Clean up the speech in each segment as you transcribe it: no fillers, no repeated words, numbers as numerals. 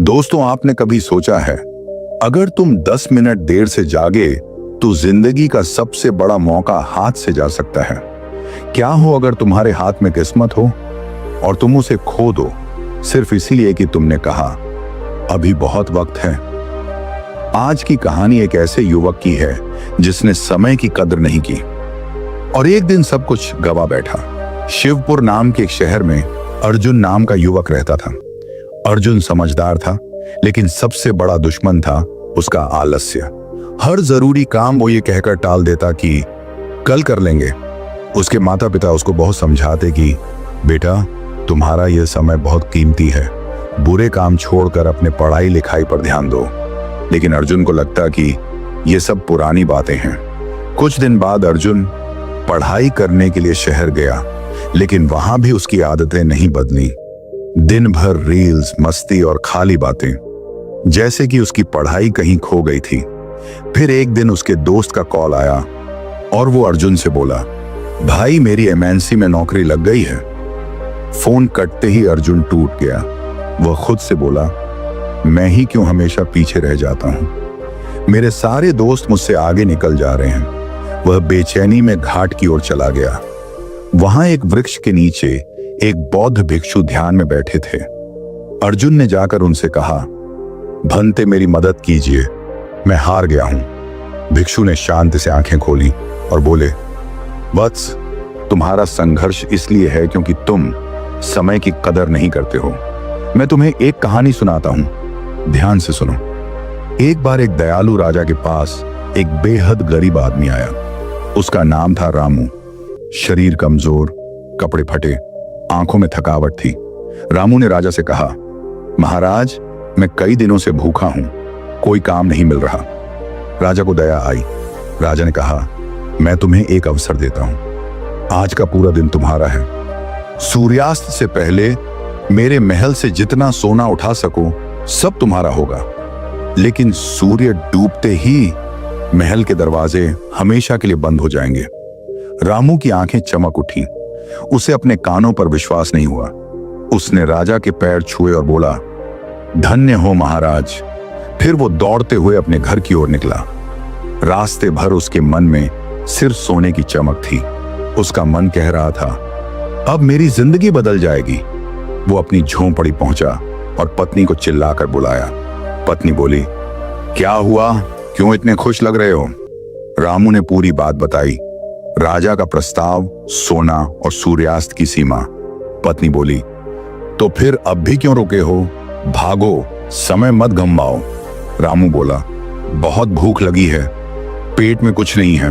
दोस्तों, आपने कभी सोचा है अगर तुम 10 मिनट देर से जागे तो जिंदगी का सबसे बड़ा मौका हाथ से जा सकता है। क्या हो अगर तुम्हारे हाथ में किस्मत हो और तुम उसे खो दो सिर्फ इसीलिए कि तुमने कहा अभी बहुत वक्त है। आज की कहानी एक ऐसे युवक की है जिसने समय की कदर नहीं की और एक दिन सब कुछ गवा बैठा। शिवपुर नाम के एक शहर में अर्जुन नाम का युवक रहता था। अर्जुन समझदार था, लेकिन सबसे बड़ा दुश्मन था उसका आलस्य। हर जरूरी काम वो ये कहकर टाल देता कि कल कर लेंगे। उसके माता पिता उसको बहुत समझाते कि बेटा, तुम्हारा यह समय बहुत कीमती है, बुरे काम छोड़कर अपने पढ़ाई लिखाई पर ध्यान दो। लेकिन अर्जुन को लगता कि ये सब पुरानी बातें हैं। कुछ दिन बाद अर्जुन पढ़ाई करने के लिए शहर गया, लेकिन वहां भी उसकी आदतें नहीं बदली। दिन भर रील्स, मस्ती और खाली बातें, जैसे कि उसकी पढ़ाई कहीं खो गई थी। फिर एक दिन उसके दोस्त का कॉल आया और वो अर्जुन से बोला, भाई मेरी एमएनसी में नौकरी लग गई है। फोन कटते ही अर्जुन टूट गया। वह खुद से बोला, मैं ही क्यों हमेशा पीछे रह जाता हूं। मेरे सारे दोस्त मुझसे आगे निकल जा रहे हैं। वह बेचैनी में घाट की ओर चला गया। वहां एक वृक्ष के नीचे एक बौद्ध भिक्षु ध्यान में बैठे थे। अर्जुन ने जाकर उनसे कहा, भंते मेरी मदद कीजिए, मैं हार गया हूं। भिक्षु ने शांति से आंखें खोली और बोले, वत्स, तुम्हारा संघर्ष इसलिए है क्योंकि तुम समय की कदर नहीं करते हो। मैं तुम्हें एक कहानी सुनाता हूं, ध्यान से सुनो। एक बार एक दयालु राजा के पास एक बेहद गरीब आदमी आया। उसका नाम था रामू। शरीर कमजोर, कपड़े फटे, आंखों में थकावट थी। रामू ने राजा से कहा, महाराज, मैं कई दिनों से भूखा हूं, कोई काम नहीं मिल रहा। राजा को दया आई। राजा ने कहा, मैं तुम्हें एक अवसर देता हूं, आज का पूरा दिन तुम्हारा है। सूर्यास्त से पहले मेरे महल से जितना सोना उठा सको सब तुम्हारा होगा, लेकिन सूर्य डूबते ही महल के दरवाजे हमेशा के लिए बंद हो जाएंगे। रामू की आंखें चमक उठी। उसे अपने कानों पर विश्वास नहीं हुआ। उसने राजा के पैर छुए और बोला, धन्य हो महाराज। फिर वो दौड़ते हुए अपने घर की ओर निकला। रास्ते भर उसके मन में सिर्फ सोने की चमक थी। उसका मन कह रहा था, अब मेरी जिंदगी बदल जाएगी। वो अपनी झोंपड़ी पहुंचा और पत्नी को चिल्लाकर बुलाया। पत्नी बोली, क्या हुआ, क्यों इतने खुश लग रहे हो? रामू ने पूरी बात बताई, राजा का प्रस्ताव, सोना और सूर्यास्त की सीमा। पत्नी बोली, तो फिर अब भी क्यों रुके हो? भागो, समय मत गंवाओ। रामू बोला, बहुत भूख लगी है, पेट में कुछ नहीं है,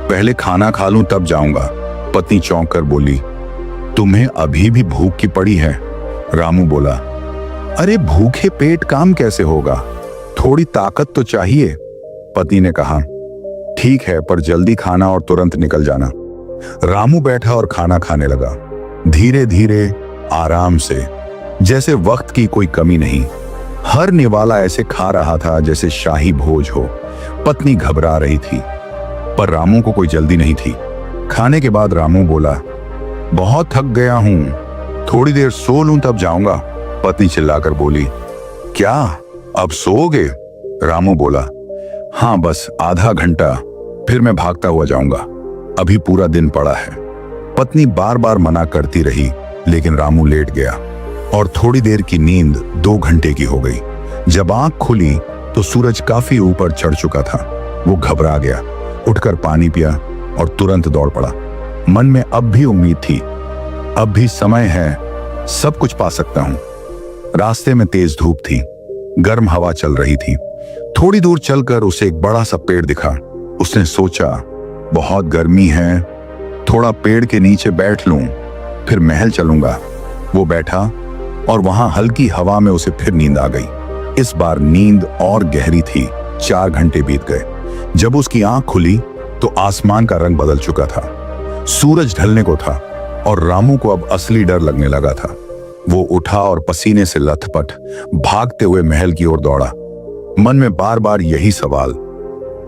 पहले खाना खा लूं तब जाऊंगा। पत्नी चौंक कर बोली, तुम्हें अभी भी भूख की पड़ी है? रामू बोला, अरे भूखे पेट काम कैसे होगा, थोड़ी ताकत तो चाहिए। पत्नी ने कहा, ठीक है, पर जल्दी खाना और तुरंत निकल जाना। रामू बैठा और खाना खाने लगा, धीरे धीरे, आराम से, जैसे वक्त की कोई कमी नहीं। हर निवाला ऐसे खा रहा था जैसे शाही भोज हो। पत्नी घबरा रही थी, पर रामू को कोई जल्दी नहीं थी। खाने के बाद रामू बोला, बहुत थक गया हूं, थोड़ी देर सो लूं तब जाऊंगा। पत्नी चिल्लाकर बोली, क्या अब सोओगे? रामू बोला, हाँ, बस आधा घंटा, फिर मैं भागता हुआ जाऊंगा, अभी पूरा दिन पड़ा है। पत्नी बार बार मना करती रही, लेकिन रामू लेट गया और थोड़ी देर की नींद 2 घंटे की हो गई। जब आंख खुली तो सूरज काफी ऊपर चढ़ चुका था। वो घबरा गया, उठकर पानी पिया और तुरंत दौड़ पड़ा। मन में अब भी उम्मीद थी, अब भी समय है, सब कुछ पा सकता हूं। रास्ते में तेज धूप थी, गर्म हवा चल रही थी। थोड़ी दूर चलकर उसे एक बड़ा सा पेड़ दिखा। उसने सोचा, बहुत गर्मी है, थोड़ा पेड़ के नीचे बैठ लूं, फिर महल चलूंगा। वो बैठा और वहां हल्की हवा में उसे फिर नींद आ गई। इस बार नींद और गहरी थी। 4 घंटे बीत गए। जब उसकी आंख खुली तो आसमान का रंग बदल चुका था। सूरज ढलने को था और रामू को अब असली डर लगने लगा था। वो उठा और पसीने से लथपथ भागते हुए महल की ओर दौड़ा। मन में बार बार यही सवाल,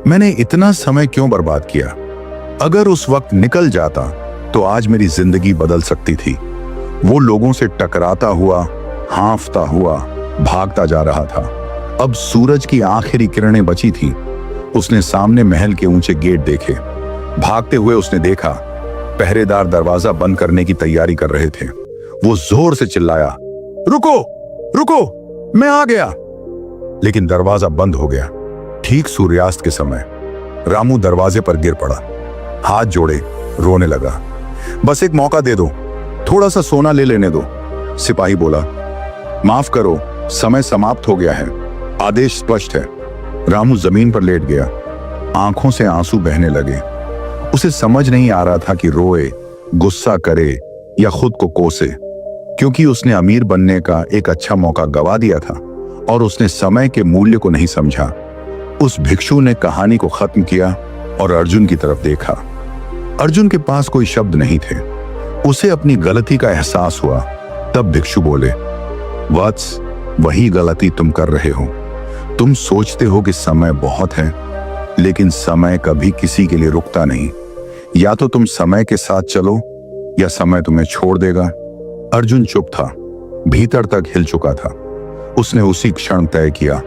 मैंने इतना समय क्यों बर्बाद किया? अगर उस वक्त निकल जाता तो आज मेरी जिंदगी बदल सकती थी। वो लोगों से टकराता हुआ, हांफता हुआ भागता जा रहा था। अब सूरज की आखिरी किरणें बची थी। उसने सामने महल के ऊंचे गेट देखे। भागते हुए उसने देखा पहरेदार दरवाजा बंद करने की तैयारी कर रहे थे। वो जोर से चिल्लाया, रुको रुको, मैं आ गया। लेकिन दरवाजा बंद हो गया। ठीक सूर्यास्त के समय रामू दरवाजे पर गिर पड़ा, हाथ जोड़े रोने लगा। बस एक मौका दे दो, थोड़ा सा सोना ले लेने दो। सिपाही बोला, माफ करो, समय समाप्त हो गया है, आदेश स्पष्ट है। रामू जमीन पर लेट गया, आंखों से आंसू बहने लगे। उसे समझ नहीं आ रहा था कि रोए, गुस्सा करे या खुद को कोसे, क्योंकि उसने अमीर बनने का एक अच्छा मौका गवा दिया था और उसने समय के मूल्य को नहीं समझा। उस भिक्षु ने कहानी को खत्म किया और अर्जुन की तरफ देखा। अर्जुन के पास कोई शब्द नहीं थे। उसे अपनी गलती का एहसास हुआ। तब भिक्षु बोले, वत्स, वही गलती तुम कर रहे हो। तुम सोचते हो कि समय बहुत है, लेकिन समय कभी किसी के लिए रुकता नहीं। या तो तुम समय के साथ चलो या समय तुम्हें छोड़ देगा। अर्जुन चुप था, भीतर तक हिल चुका था। उसने उसी क्षण तय किया,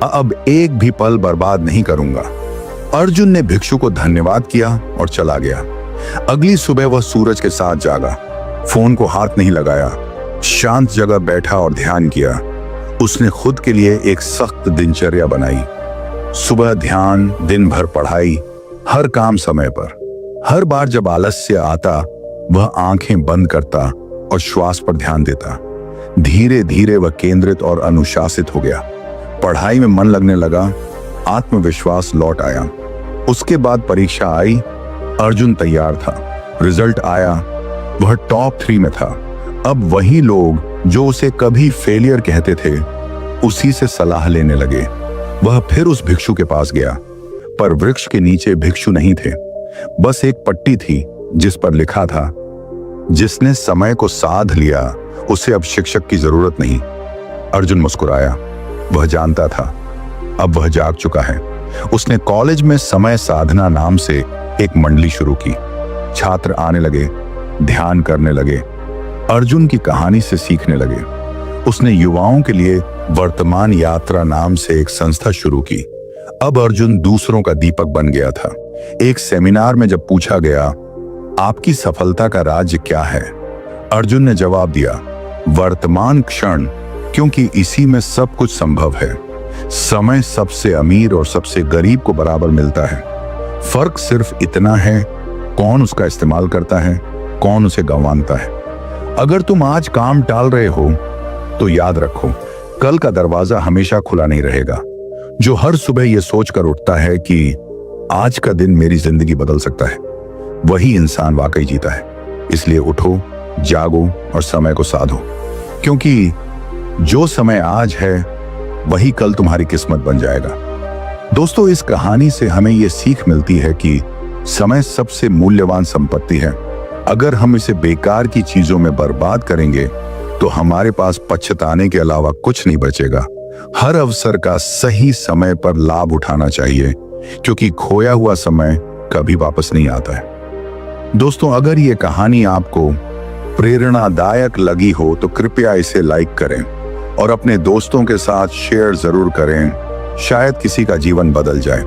अब एक भी पल बर्बाद नहीं करूंगा। अर्जुन ने भिक्षु को धन्यवाद किया और चला गया। अगली सुबह वह सूरज के साथ जागा, फोन को हाथ नहीं लगाया, शांत जगह बैठा और ध्यान किया। उसने खुद के लिए एक सख्त दिनचर्या बनाई। सुबह ध्यान, दिन भर पढ़ाई, हर काम समय पर। हर बार जब आलस्य आता, वह आंखें बंद करता और श्वास पर ध्यान देता। धीरे धीरे वह केंद्रित और अनुशासित हो गया। पढ़ाई में मन लगने लगा, आत्मविश्वास लौट आया। उसके बाद परीक्षा आई। अर्जुन तैयार था। रिजल्ट आया, वह टॉप 3 में था। अब वही लोग जो उसे कभी फेलियर कहते थे, उसी से सलाह लेने लगे। वह फिर उस भिक्षु के पास गया, पर वृक्ष के नीचे भिक्षु नहीं थे। बस एक पट्टी थी जिस पर लिखा था, जिसने समय को साध लिया उसे अब शिक्षक की जरूरत नहीं। अर्जुन मुस्कुराया। वह जानता था अब वह जाग चुका है। उसने कॉलेज में समय साधना नाम से एक मंडली शुरू की। छात्र आने लगे, ध्यान करने लगे, अर्जुन की कहानी से सीखने लगे। उसने युवाओं के लिए वर्तमान यात्रा नाम से एक संस्था शुरू की। अब अर्जुन दूसरों का दीपक बन गया था। एक सेमिनार में जब पूछा गया, आपकी सफलता का राज क्या है, अर्जुन ने जवाब दिया, वर्तमान क्षण, क्योंकि इसी में सब कुछ संभव है। समय सबसे अमीर और सबसे गरीब को बराबर मिलता है। फर्क सिर्फ इतना है, कौन उसका इस्तेमाल करता है, कौन उसे गंवाता है। अगर तुम आज काम टाल रहे हो तो याद रखो, कल का दरवाजा हमेशा खुला नहीं रहेगा। जो हर सुबह यह सोचकर उठता है कि आज का दिन मेरी जिंदगी बदल सकता है, वही इंसान वाकई जीता है। इसलिए उठो, जागो और समय को साधो, क्योंकि जो समय आज है वही कल तुम्हारी किस्मत बन जाएगा। दोस्तों, इस कहानी से हमें यह सीख मिलती है कि समय सबसे मूल्यवान संपत्ति है। अगर हम इसे बेकार की चीजों में बर्बाद करेंगे तो हमारे पास पछताने के अलावा कुछ नहीं बचेगा। हर अवसर का सही समय पर लाभ उठाना चाहिए, क्योंकि खोया हुआ समय कभी वापस नहीं आता है। दोस्तों, अगर ये कहानी आपको प्रेरणादायक लगी हो तो कृपया इसे लाइक करें और अपने दोस्तों के साथ शेयर जरूर करें। शायद किसी का जीवन बदल जाए।